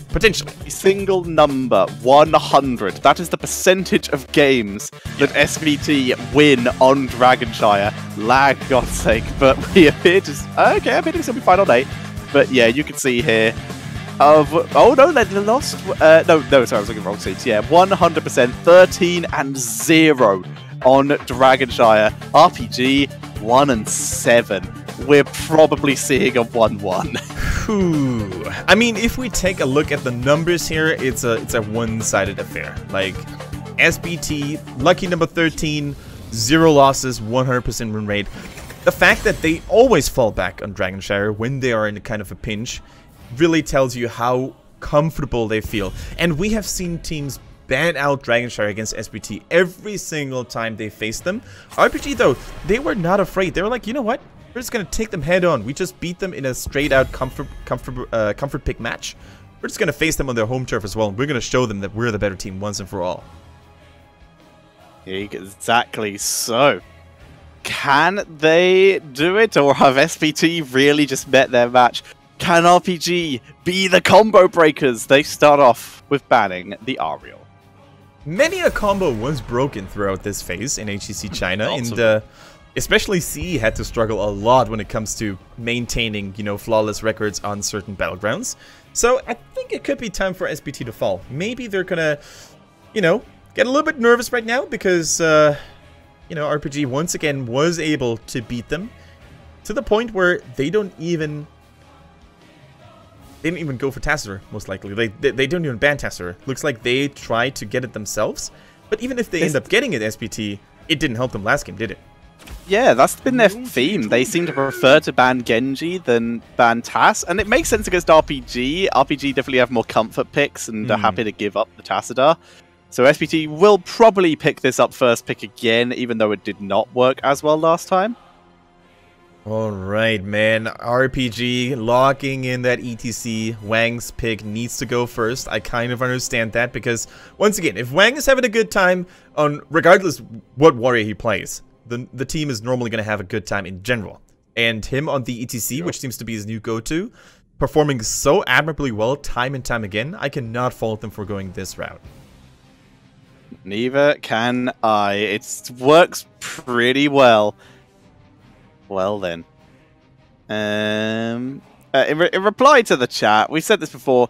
Potentially. A single number, 100. That is the percentage of games that SPT win on Dragonshire. Lag, God's sake. But we appear to... Okay, I appear to still be fine on 8. But yeah, you can see here... Oh no, they lost... No, sorry, I was looking at the wrong seats. Yeah, 100%, 13-0 on Dragonshire. RPG, 1-7. We're probably seeing a 1-1. I mean, if we take a look at the numbers here, it's a one-sided affair. Like, SPT, lucky number 13, 0 losses, 100% win rate. The fact that they always fall back on Dragonshire when they are in a kind of a pinch really tells you how comfortable they feel. And we have seen teams ban out Dragonshire against SPT every single time they faced them. RPG, though, they were not afraid. They were like, you know what? We're just going to take them head on. We just beat them in a straight-out comfort pick match. We're just going to face them on their home turf as well. We're going to show them that we're the better team once and for all. Exactly so. Can they do it, or have SPT really just met their match? Can RPG be the combo breakers? They start off with banning the Ariel. Many a combo was broken throughout this phase in HGC China, and especially CE had to struggle a lot when it comes to maintaining, you know, flawless records on certain battlegrounds. So I think it could be time for SPT to fall. Maybe they're gonna, you know, get a little bit nervous right now because, you know, RPG once again was able to beat them to the point where they didn't even go for Tassadar, most likely. They don't even ban Tassadar. Looks like they tried to get it themselves. But even if they end up getting it SPT, it didn't help them last game, did it? Yeah, that's been their theme. They seem to prefer to ban Genji than ban Tas, and it makes sense against RPG. RPG definitely have more comfort picks and are happy to give up the Tassadar. So SPT will probably pick this up first pick again, even though it did not work as well last time. Alright, man. RPG locking in that ETC. Wang's pick needs to go first. I kind of understand that because, once again, if Wang is having a good time, on regardless what warrior he plays, the team is normally going to have a good time in general. And him on the ETC, which seems to be his new go-to, performing so admirably well time and time again, I cannot fault them for going this route. Neither can I. It works pretty well. Well then. In reply to the chat, we said this before,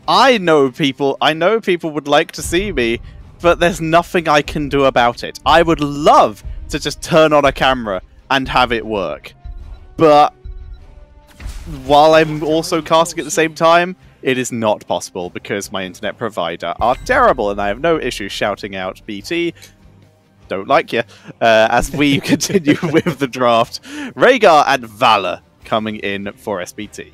I know people would like to see me, but there's nothing I can do about it. I would love to just turn on a camera and have it work. But while I'm also casting at the same time, it is not possible because my internet provider are terrible, and I have no issue shouting out BT. Don't like you. As we continue with the draft, Rhaegar and Valor coming in for SPT.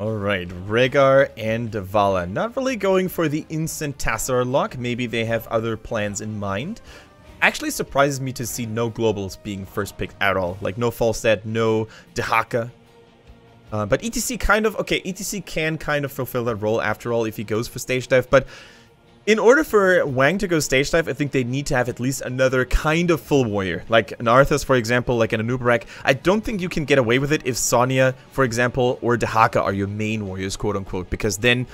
Alright, Rhaegar and Vala. Not really going for the instant Tassadar lock. Maybe they have other plans in mind. Actually surprises me to see no globals being first picked at all. Like no Falstad, no Dehaka. But ETC kind of... Okay, ETC can kind of fulfill that role after all if he goes for stage dive. But in order for Wang to go stage dive, I think they need to have at least another kind of full warrior. Like an Arthas, for example, like an Anubarak. I don't think you can get away with it if Sonya, for example, or Dehaka are your main warriors, quote-unquote. Because then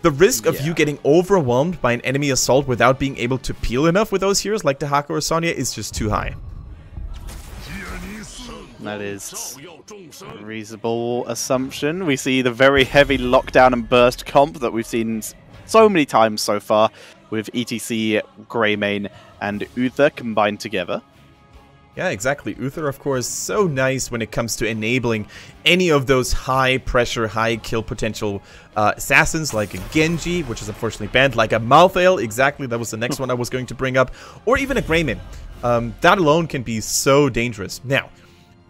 the risk of you getting overwhelmed by an enemy assault without being able to peel enough with those heroes like Dehaka or Sonya is just too high. That is a reasonable assumption. We see the very heavy lockdown and burst comp that we've seen so many times so far with ETC, Greymane, and Uther combined together. Yeah, exactly. Uther, of course, so nice when it comes to enabling any of those high-pressure, high-kill potential assassins, like a Genji, which is unfortunately banned, like a Malthael, exactly, that was the next one I was going to bring up, or even a Greymane. That alone can be so dangerous. Now,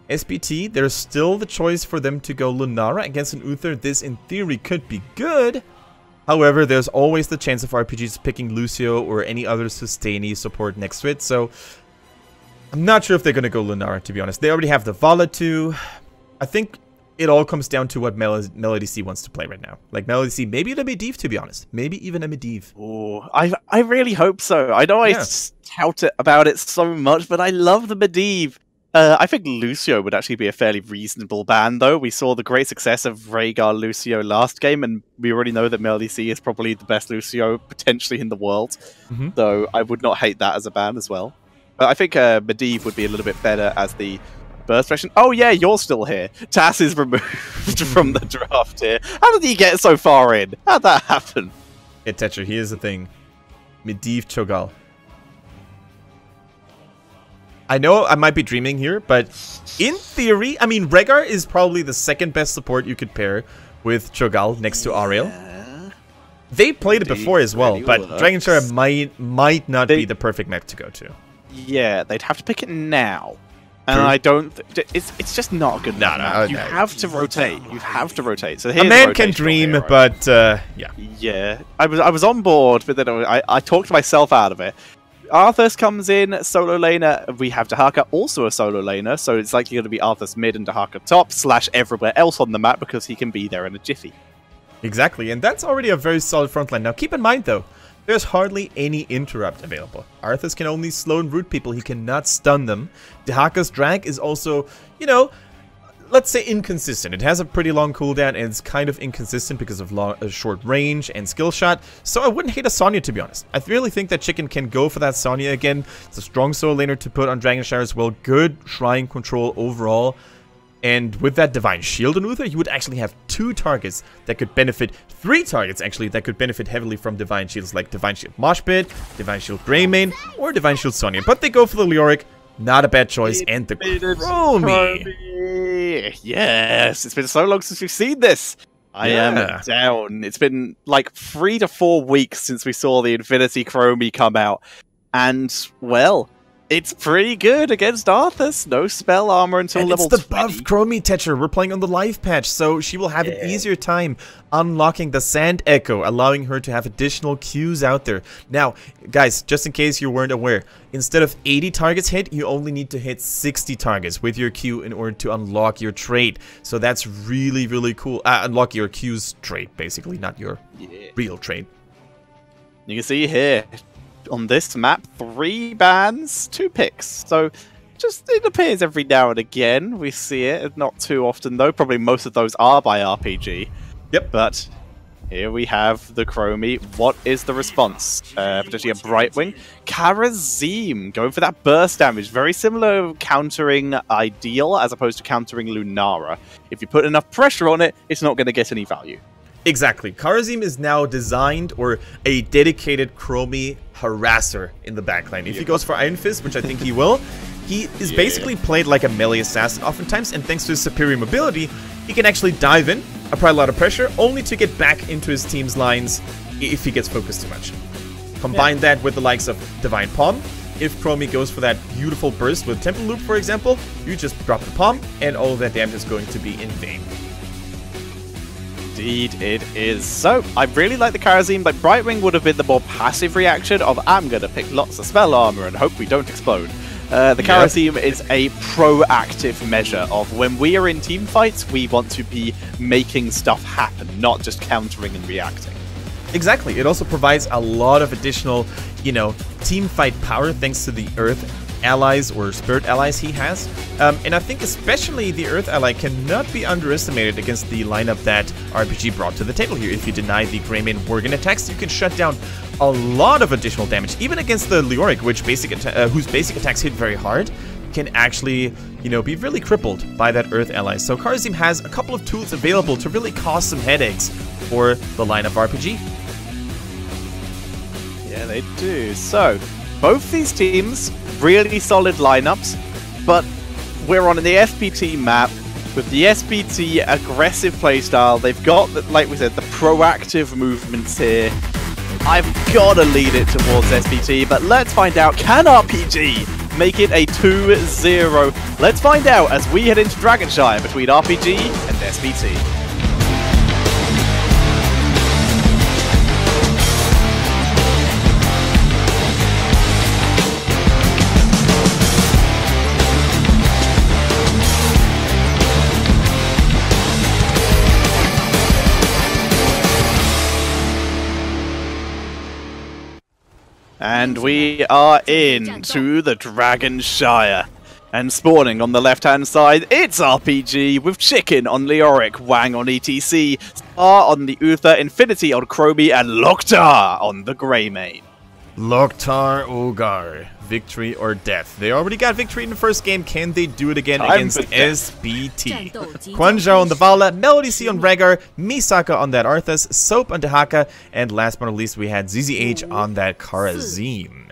SPT, there's still the choice for them to go Lunara against an Uther. This, in theory, could be good. However, there's always the chance of RPGs picking Lucio or any other sustainy support next to it, so I'm not sure if they're going to go Lunara, to be honest. They already have the Vala too. I think it all comes down to what Melody C wants to play right now. Like Melody C, maybe a Medivh, to be honest. Maybe even a Medivh. Oh, I really hope so. I know I tout it about it so much, but I love the Medivh. I think Lucio would actually be a fairly reasonable ban, though. We saw the great success of Rhaegar Lucio last game, and we already know that Meldy is probably the best Lucio potentially in the world. So I would not hate that as a ban as well. But I think Medivh would be a little bit better as the burst version. Oh yeah, you're still here. Tass is removed from the draft here. How did he get so far in? How'd that happen? Yeah, Tetcher, here's the thing. Medivh Cho'Gall. I know I might be dreaming here, but in theory, I mean, Rhaegar is probably the second best support you could pair with Cho'Gall next to Ariel. They played it before as well, but Dragonshire might not be the perfect map to go to. Yeah, they'd have to pick it now. And I don't... It's just not good enough. No, you have to rotate. You have to rotate. So a man can dream, but yeah. Yeah. I was on board, but then I talked myself out of it. Arthas comes in, solo laner. We have Dahaka, also a solo laner, so it's likely going to be Arthas mid and Dahaka top, / everywhere else on the map, because he can be there in a jiffy. Exactly, and that's already a very solid frontline. Now keep in mind though, there's hardly any interrupt available. Arthas can only slow and root people, he cannot stun them. Dahaka's drag is also, you know, let's say inconsistent. It has a pretty long cooldown and it's kind of inconsistent because of short range and skill shot. So I wouldn't hate a Sonya, to be honest. I really think that Chicken can go for that Sonya again. It's a strong solo laner to put on Dragonshire as well. Good shrine control overall. And with that Divine Shield on Uther, you would actually have 2 targets that could benefit, 3 targets actually, that could benefit heavily from Divine Shields, like Divine Shield Moshpit, Divine Shield Greymane, or Divine Shield Sonya. But they go for the Leoric. Not a bad choice. And the Chromie. Yes, it's been so long since we've seen this. I am down. It's been like 3 to 4 weeks since we saw the Infinity Chromie come out. And, well, it's pretty good against Arthas. No spell armor until level 20. It's the buff Chromie Tetcher. We're playing on the live patch, so she will have an easier time unlocking the Sand Echo, allowing her to have additional Qs out there. Now, guys, just in case you weren't aware, instead of 80 targets hit, you only need to hit 60 targets with your Q in order to unlock your trait. So that's really, really cool. Unlock your Q's trait, basically, not your real trait. You can see here, on this map, 3 bans, 2 picks. So just it appears every now and again we see it. Not too often though. Probably most of those are by RPG. Yep. But here we have the Chromie. What is the response? Potentially a Brightwing. Karazim going for that burst damage. Very similar countering Ideal as opposed to countering Lunara. If you put enough pressure on it, it's not going to get any value. Exactly. Karazim is now designed, or a dedicated Chromie harasser in the backline. If he goes for Iron Fist, which I think he will, he is basically played like a melee assassin oftentimes, and thanks to his superior mobility, he can actually dive in, apply a lot of pressure, only to get back into his team's lines if he gets focused too much. Combine that with the likes of Divine Palm. If Chromie goes for that beautiful burst with Temple Loop, for example, you just drop the Palm, and all of that damage is going to be in vain. Indeed it is. So, I really like the Karazim, but Brightwing would have been the more passive reaction of I'm going to pick lots of spell armor and hope we don't explode. The Karazim is a proactive measure of when we are in team fights, we want to be making stuff happen, not just countering and reacting. Exactly. It also provides a lot of additional, you know, team fight power thanks to the Earth allies or Spirit allies he has. And I think especially the Earth ally cannot be underestimated against the lineup that RPG brought to the table here. If you deny the Greymane Worgen attacks, you can shut down a lot of additional damage, even against the Leoric, which whose basic attacks hit very hard, can actually, you know, be really crippled by that Earth ally. So Karazim has a couple of tools available to really cause some headaches for the lineup RPG. Yeah, they do. So, both these teams, really solid lineups, but we're on the SPT map with the SPT aggressive playstyle. They've got, like we said, the proactive movements here. I've got to lead it towards SPT, but let's find out, can RPG make it a 2-0? Let's find out as we head into Dragonshire between RPG and SPT. And we are into the Dragonshire. And spawning on the left-hand side, it's RPG with Chicken on Leoric, Wang on ETC, Star on the Uther, Infinity on Chromie, and Loktar on the Greymane. Loktar Ogar. Victory or death. They already got victory in the first game. Can they do it again against SPT? Quanzhou on the Vala, Melody C on Rhaegar, Misaka on that Arthas, Soap on Dehaka, and last but not least we had ZZH on that Karazim.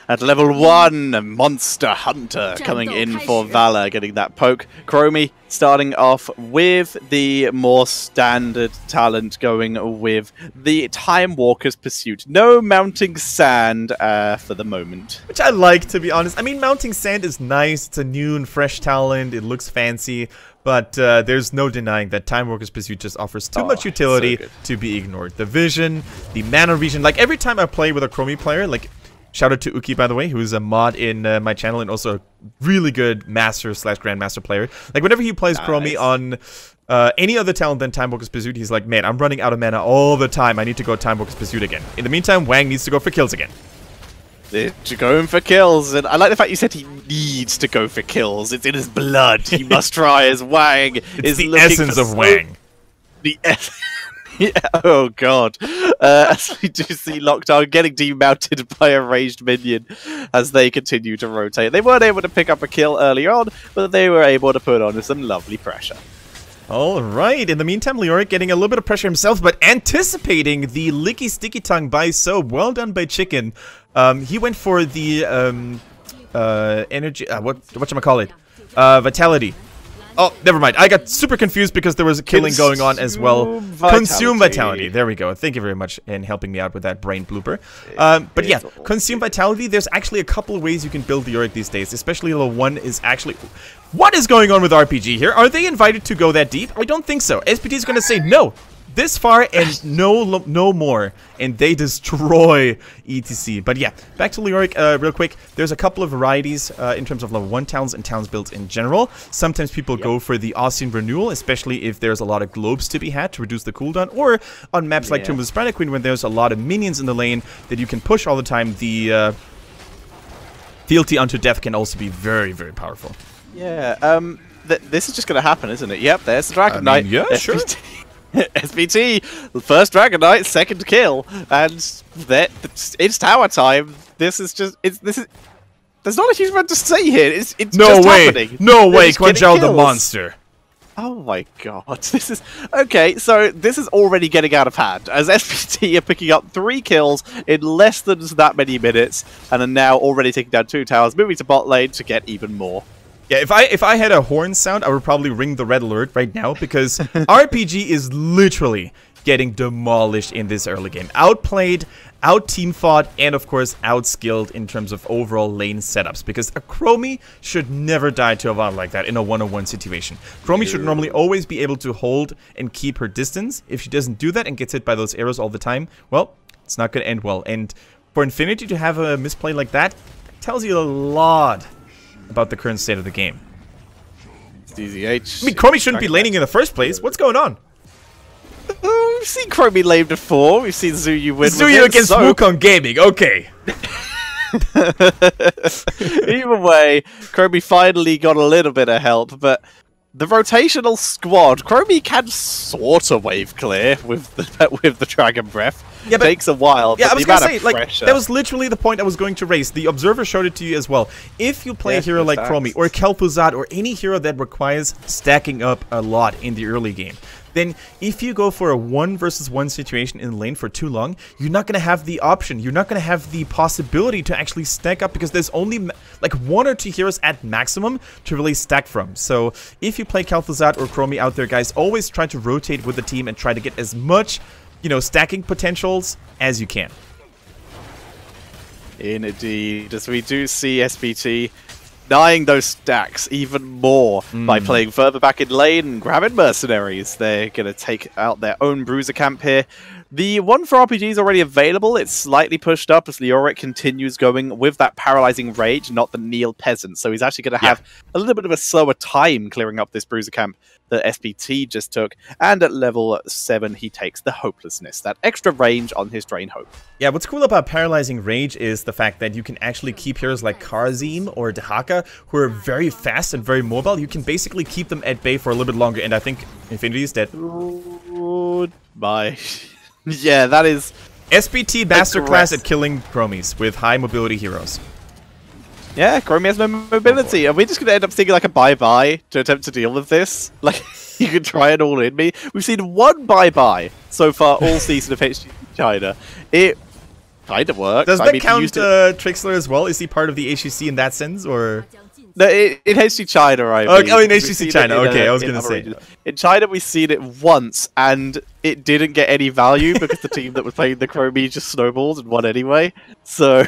At level 1, Monster Hunter coming in for Valor, getting that poke. Chromie starting off with the more standard talent, going with the Time Walker's Pursuit. No Mounting Sand for the moment. Which I like, to be honest. I mean, Mounting Sand is nice. It's a new and fresh talent. It looks fancy. But there's no denying that Time Walker's Pursuit just offers too much utility to be ignored. The vision, the mana regen. Like, every time I play with a Chromie player, like... Shout out to Uki, by the way, who is a mod in my channel and also a really good master / grandmaster player. Like, whenever he plays Chromie on any other talent than Time Walker's Pursuit, he's like, man, I'm running out of mana all the time. I need to go Time Walker's Pursuit again. In the meantime, Wang needs to go for kills again. They're going for kills, and I like the fact you said he needs to go for kills. It's in his blood. He must try as Wang is the essence of Wang. The essence. Yeah, oh god. As we do see Loktar getting demounted by a ranged minion as they continue to rotate. They weren't able to pick up a kill early on, but they were able to put on some lovely pressure. Alright, in the meantime, Leoric getting a little bit of pressure himself, but anticipating the licky sticky tongue by Soap. Well done by Chicken. He went for the energy, whatchamacallit? Vitality. Oh, never mind. I got super confused because there was a killing going on as well. Consume Vitality. There we go. Thank you very much in helping me out with that brain blooper. But yeah, Consume Vitality. There's actually a couple of ways you can build the Leoric these days. Especially level 1 is actually... What is going on with RPG here? Are they invited to go that deep? I don't think so. SPT is going to say no. This far and no more, and they destroy ETC. But yeah, back to Leoric real quick. There's a couple of varieties in terms of level 1 towns and towns builds in general. Sometimes people go for the Austrian Renewal, especially if there's a lot of globes to be had to reduce the cooldown, or on maps like Tomb of the Spider Queen when there's a lot of minions in the lane that you can push all the time. The fealty unto death can also be very, very powerful. Yeah, this is just going to happen, isn't it? Yep, there's the Dragon Knight. Yeah, SPT. Sure. SPT, first Dragon Knight, second kill, and it's tower time. This is there's not a huge amount to say here. It's no just way, happening. No way, Quanzhou the monster. Oh my god, this is okay. So this is already getting out of hand as SPT are picking up 3 kills in less than that many minutes, and are now already taking down 2 towers, moving to bot lane to get even more. Yeah, if I had a horn sound, I would probably ring the red alert right now because RPG is literally getting demolished in this early game. Outplayed, out-team fought, and of course outskilled in terms of overall lane setups. Because a Chromie should never die to a Vaughn like that in a 1-on-1 situation. Chromie should normally always be able to hold and keep her distance. If she doesn't do that and gets hit by those arrows all the time, well, it's not going to end well. And for Infinity to have a misplay like that tells you a lot about the current state of the game. ZZH. I mean, Chromie shouldn't be laning in the first place. What's going on? Oh, we've seen Chromie lane before. We've seen Zuyu win. Zuyu against Wukong Gaming. Okay. Either way, Chromie finally got a little bit of help, but the rotational squad, Chromie can sort of wave clear with the Dragon Breath. Yeah, but, takes a while. Yeah, but I was gonna say, like, that was literally the point I was going to raise. The Observer showed it to you as well. If you play a hero like Chromie or Kel'Thuzad or any hero that requires stacking up a lot in the early game, then if you go for a 1-versus-1 situation in lane for too long, you're not going to have the option. You're not going to have the possibility to actually stack up because there's only like 1 or 2 heroes at maximum to really stack from. So if you play Kel'Thuzad or Chromie out there, guys, always try to rotate with the team and try to get as much, you know, stacking potentials as you can. Indeed, as we do see SPT denying those stacks even more by playing further back in lane and grabbing mercenaries. They're going to take out their own bruiser camp here. The one for RPG is already available. It's slightly pushed up as Leoric continues going with that paralyzing rage, not the Neil Peasant. So he's actually going to have a little bit of a slower time clearing up this bruiser camp. that SPT just took. And at level 7, he takes the Hopelessness, that extra range on his Drain Hope. Yeah, what's cool about Paralyzing Rage is the fact that you can actually keep heroes like Karazim or Dehaka, who are very fast and very mobile. You can basically keep them at bay for a little bit longer, and I think Infinity is dead. Goodbye. Yeah, that is... SPT masterclass at killing Chromies with high mobility heroes. Yeah, Chromie has no mobility. Are we just going to end up seeing like a bye-bye to attempt to deal with this? Like, you can try it all in me. We've seen one bye-bye so far all season of HGC China. It kind of works. Does that count Trixler as well? Is he part of the HGC in that sense, or...? No, in HGC China, I mean. Oh, in HGC China, okay, I was going to say. Regions. In China, we've seen it once, and it didn't get any value because the team that was playing the Chromie just snowballed and won anyway. So,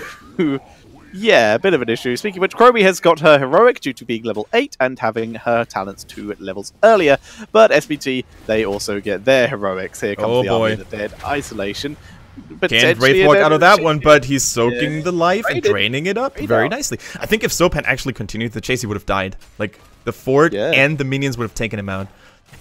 yeah, a bit of an issue. Speaking of which, Chromie has got her Heroic due to being level 8 and having her talents 2 levels earlier. But SPT, they also get their Heroics. Here comes the Army of the Dead Isolation. Can't Wraithwalk out of that one, but he's soaking the life and draining it up very nicely. I think if Soap had actually continued the chase, he would have died. Like, the fort and the minions would have taken him out.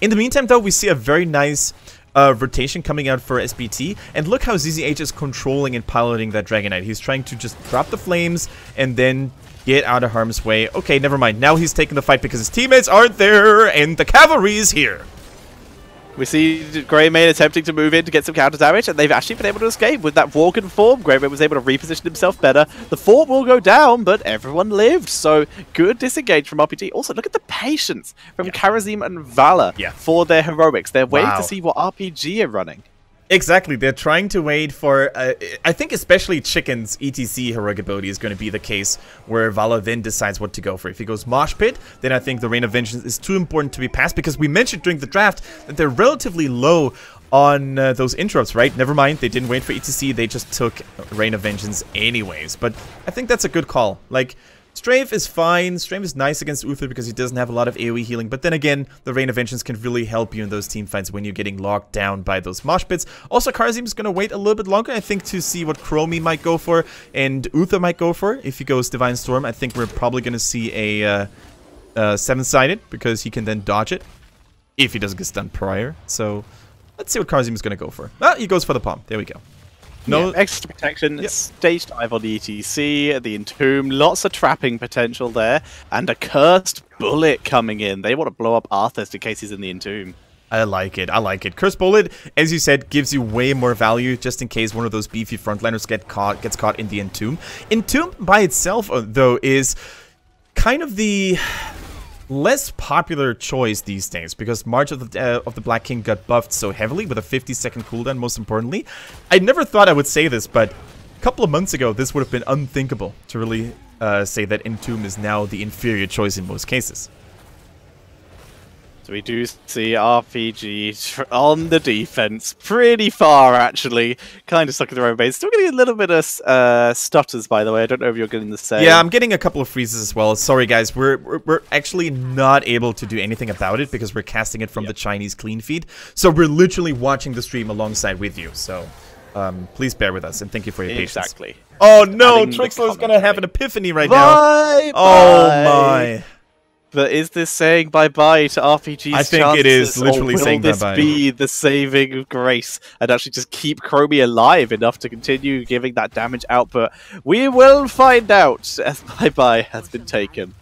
In the meantime, though, we see a very nice rotation coming out for SPT. And look how ZZH is controlling and piloting that Dragon Knight. He's trying to just drop the flames and then get out of harm's way. Okay, never mind. Now he's taking the fight because his teammates aren't there and the cavalry is here. We see Greymane attempting to move in to get some counter damage, and they've actually been able to escape with that Worgen form. Greymane was able to reposition himself better. The fort will go down, but everyone lived, so good disengage from RPG. Also, look at the patience from Karazim and Valor for their heroics. They're waiting to see what RPG are running. Exactly, they're trying to wait for, I think especially Chicken's ETC heroic ability is going to be the case where Valor then decides what to go for. If he goes Mosh Pit, then I think the Rain of Vengeance is too important to be passed, because we mentioned during the draft that they're relatively low on those interrupts, right? Never mind, they didn't wait for ETC, they just took Rain of Vengeance anyways. But I think that's a good call. Like, Strafe is fine. Strafe is nice against Uther because he doesn't have a lot of AoE healing. But then again, the Rain of Vengeance can really help you in those team fights when you're getting locked down by those mosh pits. Also, Karazim is going to wait a little bit longer, I think, to see what Chromie might go for and Uther might go for. If he goes Divine Storm, I think we're probably going to see a 7-sided because he can then dodge it if he doesn't get stunned prior. So let's see what Karazim is going to go for. Ah, he goes for the palm. There we go. No extra protection, stage dive on the ETC, the Entomb, lots of trapping potential there, and a cursed bullet coming in. They want to blow up Arthas in case he's in the Entomb. I like it. I like it. Cursed Bullet, as you said, gives you way more value just in case one of those beefy frontliners gets caught in the Entomb. Entomb by itself, though, is kind of the less popular choice these days because March of the Black King got buffed so heavily with a 50-second cooldown, most importantly. I never thought I would say this, but a couple of months ago, this would have been unthinkable to really say that Entomb is now the inferior choice in most cases. So we do see RPG on the defense, pretty far actually, kind of stuck in their own base. Still getting a little bit of stutters, by the way. I don't know if you're getting the same. Yeah, I'm getting a couple of freezes as well. Sorry guys, we're actually not able to do anything about it because we're casting it from the Chinese clean feed. So we're literally watching the stream alongside with you. So please bear with us and thank you for your patience. Exactly. Oh no, Trixler's gonna have an epiphany right now. Oh my. But is this saying bye-bye to RPG's I think it is literally saying bye-bye. Will this be the saving grace and actually just keep Chromie alive enough to continue giving that damage output? We will find out as bye-bye has been taken.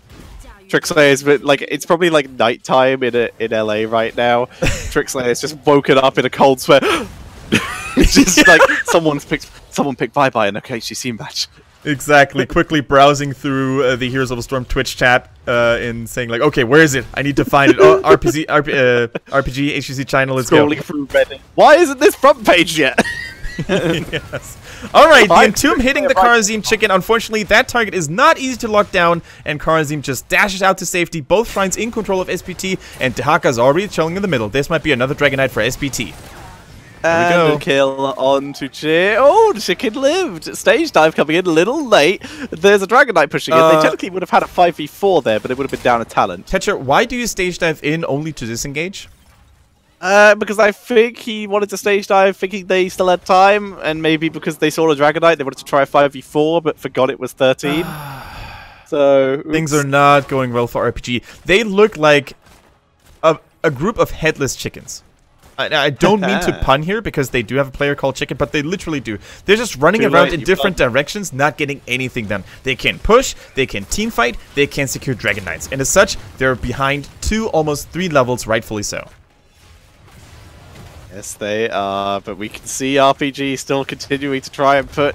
Trixler is like, it's probably like nighttime in LA right now. Trixler has just woken up in a cold sweat. It's just like someone picked bye-bye in a HGC match. Exactly. Quickly browsing through the Heroes of the Storm Twitch chat and saying like, okay, where is it? I need to find it. Oh, RPG HGC China, let's go. Scrolling through Reddit. Why isn't this front page yet? Yes. Alright, the Entomb hitting the Karazim Chicken. Unfortunately, that target is not easy to lock down, and Karazim just dashes out to safety. Both shrines in control of SPT, and Dehaka is already chilling in the middle. This might be another Dragon Knight for SPT. And a kill on to Cheer. Oh, the Chicken lived. Stage dive coming in a little late. There's a Dragon Knight pushing in. They technically would have had a 5v4 there, but it would have been down a talent. Tetcher, why do you stage dive in only to disengage? Because I think he wanted to stage dive thinking they still had time, and maybe because they saw a Dragon Knight, they wanted to try a 5v4, but forgot it was 13. So things are not going well for RPG. They look like a group of headless chickens. I don't mean to pun here because they do have a player called Chicken, but they literally do. They're just running around in different directions, not getting anything done. They can push, they can team fight, they can secure Dragon Knights. And as such, they're behind 2, almost 3 levels, rightfully so. Yes, they are, but we can see RPG still continuing to try and put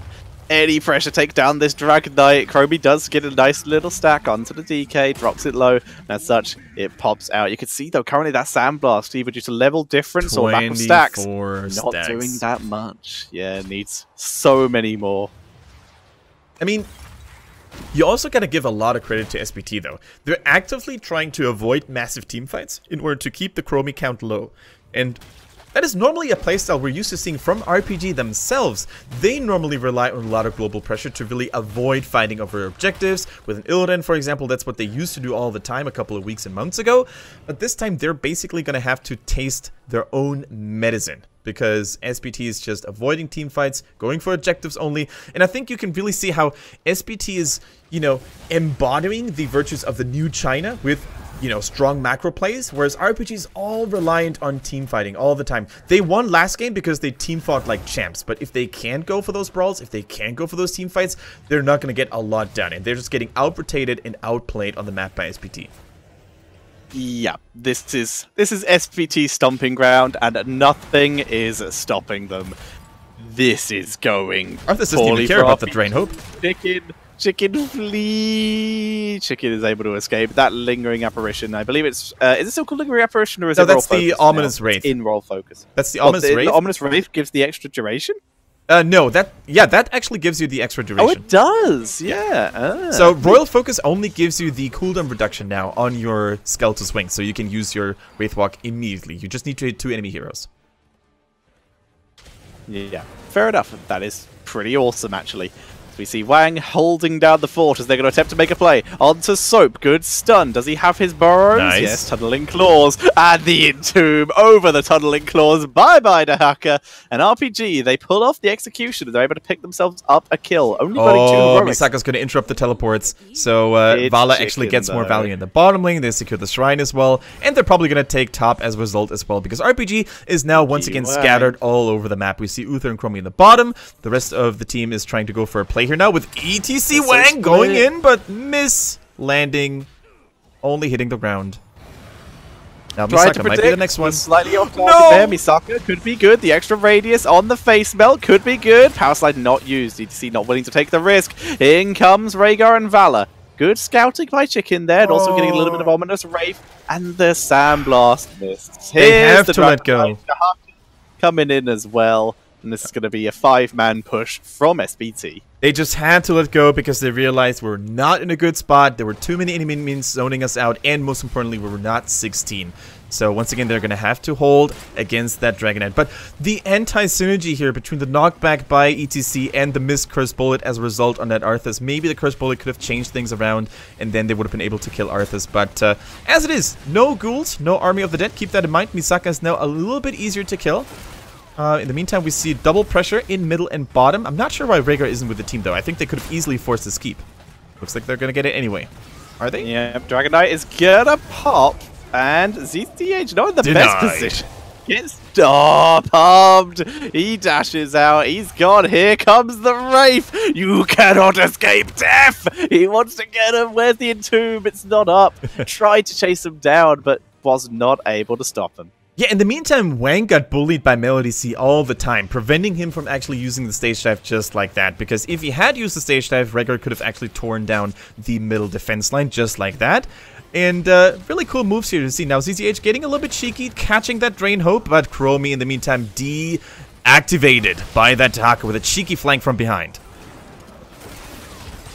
any pressure, take down this Dragon Knight. Chromie does get a nice little stack onto the DK, drops it low, and as such, it pops out. You can see, though, currently that Sandblast, either due to level difference or lack of stacks, not doing that much. Yeah, needs so many more. I mean, you also gotta give a lot of credit to SPT, though. They're actively trying to avoid massive team fights in order to keep the Chromie count low. And that is normally a playstyle we're used to seeing from RPG themselves. They normally rely on a lot of global pressure to really avoid fighting over objectives. With an Illidan, for example, that's what they used to do all the time a couple of weeks and months ago. But this time, they're basically going to have to taste their own medicine, because SPT is just avoiding team fights, going for objectives only. And I think you can really see how SPT is, you know, embodying the virtues of the new China with, you know, strong macro plays, whereas RPG is all reliant on team fighting all the time. They won last game because they team fought like champs, but if they can't go for those brawls, if they can't go for those team fights, they're not going to get a lot done, and they're just getting out-rotated and outplayed on the map by SPT. Yeah, this is SPT stomping ground, and nothing is stopping them. This is going Arthas doesn't even care about the Drain Hope. Chicken flee. Chicken is able to escape that lingering apparition. I believe it's is it still called lingering apparition, or is it? That's the ominous wraith. In roll focus. That's the ominous wraith. The ominous wraith gives the extra duration. No, that actually gives you the extra duration. Oh, it does. Yeah. So Royal Focus only gives you the cooldown reduction now on your Skeletal Swing, so you can use your Wraith Walk immediately. You just need to hit 2 enemy heroes. Yeah, fair enough. That is pretty awesome, actually. We see Wang holding down the fort as they're going to attempt to make a play. Onto Soap. Good stun. Does he have his burrows? Nice. Yes, Tunneling Claws. And the Entomb over the Tunneling Claws. Bye-bye to Haka. And RPG, they pull off the execution. They're able to pick themselves up a kill. Only running 2 heroics. Misaka's going to interrupt the teleports. So Vala actually gets more value in the bottom lane. They secure the shrine as well. And they're probably going to take top as a result as well, because RPG is now once again scattered all over the map. We see Uther and Chromie in the bottom. The rest of the team is trying to go for a play here now with ETC Wang going in, but miss landing, only hitting the ground. Now Misaka might be the next one. Slightly off target there. Misaka could be good. The extra radius on the face melt could be good. Power slide not used. ETC not willing to take the risk. In comes Rhaegar and Valor. Good scouting by Chicken there, and also getting a little bit of ominous Wraith. And the Sandblast missed. They have to let go. Coming in as well. And this is going to be a 5-man push from SPT. They just had to let go because they realized we're not in a good spot. There were too many enemy minions zoning us out, and most importantly, we were not 16. So once again, they're going to have to hold against that Dragonite. But the anti-synergy here between the knockback by ETC and the missed Cursed Bullet as a result on that Arthas, maybe the Cursed Bullet could have changed things around, and then they would have been able to kill Arthas. But as it is, no ghouls, no Army of the Dead. Keep that in mind. Misaka is now a little bit easier to kill. In the meantime, we see double pressure in middle and bottom. I'm not sure why Rhaegar isn't with the team, though. I think they could have easily forced this keep. Looks like they're going to get it anyway. Are they? Yeah, Dragon Knight is going to pop. And ZTH not in the best position. Gets pumped. He dashes out. He's gone. Here comes the Wraith. You cannot escape death. He wants to get him. Where's the Entomb? It's not up. Tried to chase him down, but was not able to stop him. Yeah, in the meantime, Wang got bullied by Melody C all the time, preventing him from actually using the stage dive just like that. Because if he had used the stage dive, Rhaegar could have actually torn down the middle defense line just like that. And really cool moves here to see. Now ZZH getting a little bit cheeky, catching that Drain Hope, but Chromie in the meantime deactivated by that Haka with a cheeky flank from behind.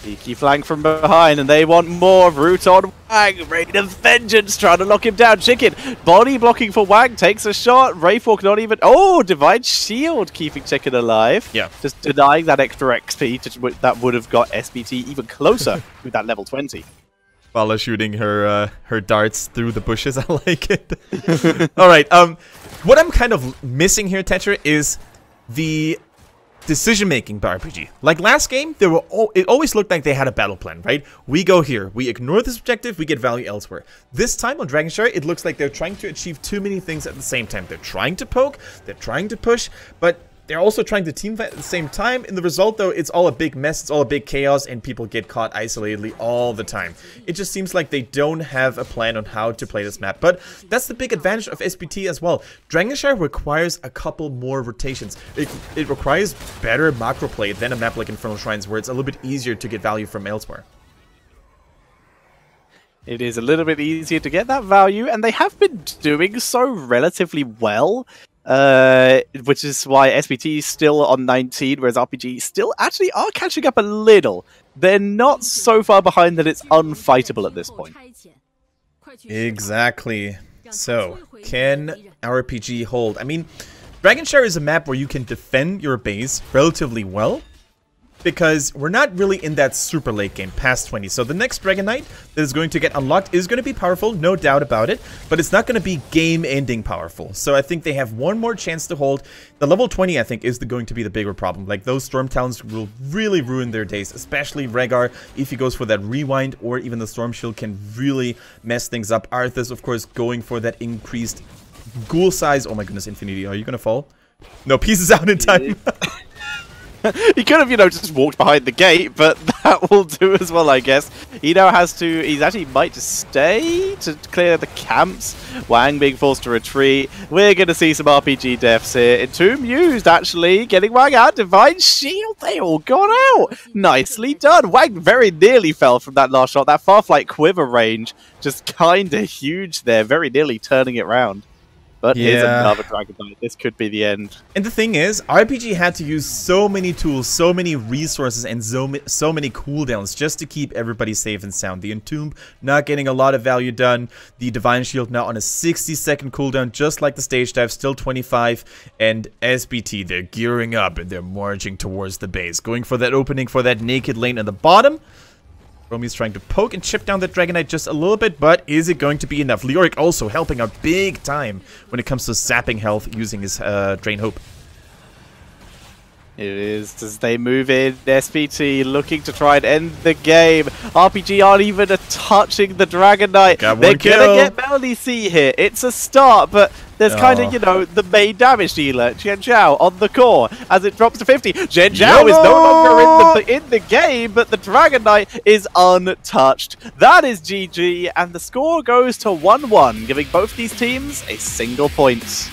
Cheeky flank from behind, and they want more. Root on Wang, Rain of Vengeance, trying to lock him down. Chicken, body blocking for Wang, takes a shot. Wraithwalk not even... Oh, Divine Shield keeping Chicken alive. Yeah. Just denying that extra XP that would have got SPT even closer with that level 20. Vala shooting her darts through the bushes. I like it. Alright, what I'm kind of missing here, Tetra, is the decision-making by RPG. Like last game, it always looked like they had a battle plan, right? We go here, we ignore this objective, we get value elsewhere. This time on Dragon Shire, it looks like they're trying to achieve too many things at the same time. They're trying to poke, they're trying to push, but they're also trying to teamfight at the same time. In the result, though, it's all a big mess, it's all a big chaos, and people get caught isolatedly all the time. It just seems like they don't have a plan on how to play this map. But that's the big advantage of SPT as well. Dragon Shire requires a couple more rotations. It requires better macro play than a map like Infernal Shrines, where it's a little bit easier to get value from elsewhere. It is a little bit easier to get that value, and they have been doing so relatively well. Which is why SPT is still on 19, whereas RPG still actually are catching up a little. They're not so far behind that it's unfightable at this point. Exactly. So, can RPG hold? I mean, Dragon Shire is a map where you can defend your base relatively well, because we're not really in that super late game past 20. So the next Dragon Knight that is going to get unlocked is going to be powerful, no doubt about it, but it's not going to be game-ending powerful. So I think they have one more chance to hold. The level 20, I think, is going to be the bigger problem. Like, those Storm Talons will really ruin their days, especially Rhaegar, if he goes for that Rewind, or even the Storm Shield can really mess things up. Arthas, of course, going for that increased ghoul size. Oh my goodness, Infinity, are you going to fall? No, pieces out in time. He could have, just walked behind the gate, but that will do as well, I guess. He now has to, he actually might just stay to clear the camps. Wang being forced to retreat. We're going to see some RPG deaths here. Entomb used, actually, getting Wang out. Divine Shield, they all got out. Nicely done. Wang very nearly fell from that last shot. That Farflight Quiver range, just kind of huge there, very nearly turning it round. But here's another Dragon Knight. This could be the end. And the thing is, RPG had to use so many tools, so many resources, and so many cooldowns just to keep everybody safe and sound. The Entomb not getting a lot of value done. The Divine Shield now on a 60-second cooldown, just like the Stage Dive, still 25. And SPT, they're gearing up and they're marching towards the base. Going for that opening for that naked lane at the bottom. Romi's trying to poke and chip down that Dragon Knight just a little bit, but is it going to be enough? Leoric also helping out big time when it comes to sapping health using his Drain Hope. It is as they move in. SPT looking to try and end the game. RPG aren't even touching the Dragon Knight. They're going to get Melody C here. It's a start, but there's kind of, the main damage dealer, Chen Zhao, on the core as it drops to 50. Chen Zhao is no longer in the game, but the Dragon Knight is untouched. That is GG, and the score goes to 1-1, giving both these teams a single point.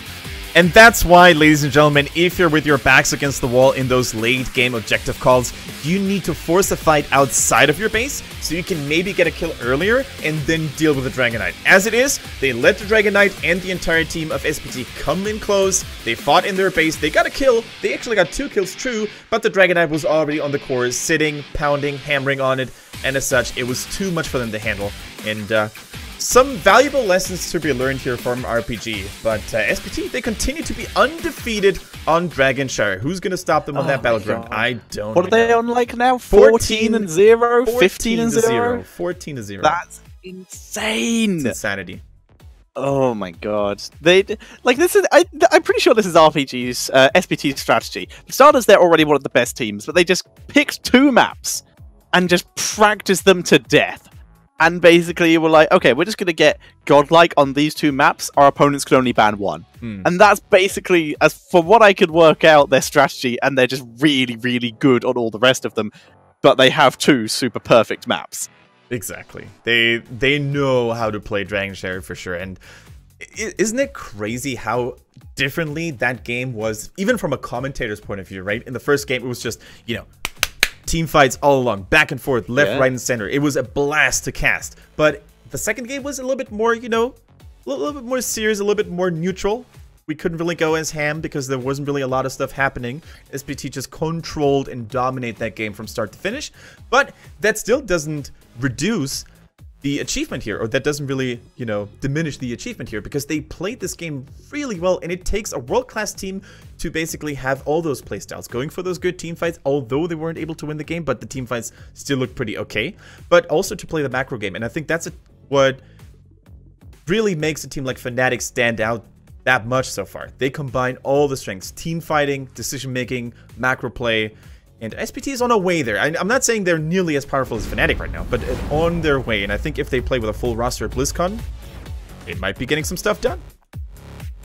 And that's why, ladies and gentlemen, if you're with your backs against the wall in those late game objective calls, you need to force a fight outside of your base so you can maybe get a kill earlier and then deal with the Dragon Knight. As it is, they let the Dragon Knight and the entire team of SPT come in close. They fought in their base. They got a kill. They actually got 2 kills, true, but the Dragon Knight was already on the core, sitting, pounding, hammering on it, and as such, it was too much for them to handle. And some valuable lessons to be learned here from RPG, but SPT, they continue to be undefeated on Dragon Shire. Who's going to stop them on that battleground? I don't know. What are they on like now? 14-0? 15-0? 14-0. That's insane. It's insanity. Oh my god. This is I'm pretty sure this is RPG's SPT's strategy. For starters, they're already one of the best teams, but they just picked 2 maps and just practiced them to death. And basically, you were like, okay, we're just going to get godlike on these 2 maps. Our opponents can only ban 1. And that's basically, as for what I could work out, their strategy. And they're just really, really good on all the rest of them. But they have 2 super perfect maps. Exactly. They know how to play Dragon Shire for sure. And isn't it crazy how differently that game was, even from a commentator's point of view, right? In the first game, it was just, team fights all along, back and forth, left, right, and center. It was a blast to cast. But the second game was a little bit more, a little bit more serious, a little bit more neutral. We couldn't really go as ham because there wasn't really a lot of stuff happening. SPT just controlled and dominated that game from start to finish. But that still doesn't reduce the achievement here, or that doesn't really, diminish the achievement here, because they played this game really well, and it takes a world-class team to basically have all those playstyles, going for those good team fights, although they weren't able to win the game, but the team fights still look pretty okay, but also to play the macro game. And I think that's what really makes a team like Fnatic stand out that much so far. They combine all the strengths: team fighting, decision making, macro play, and SPT is on a way there. I'm not saying they're nearly as powerful as Fnatic right now, but on their way. And I think if they play with a full roster at BlizzCon, they might be getting some stuff done.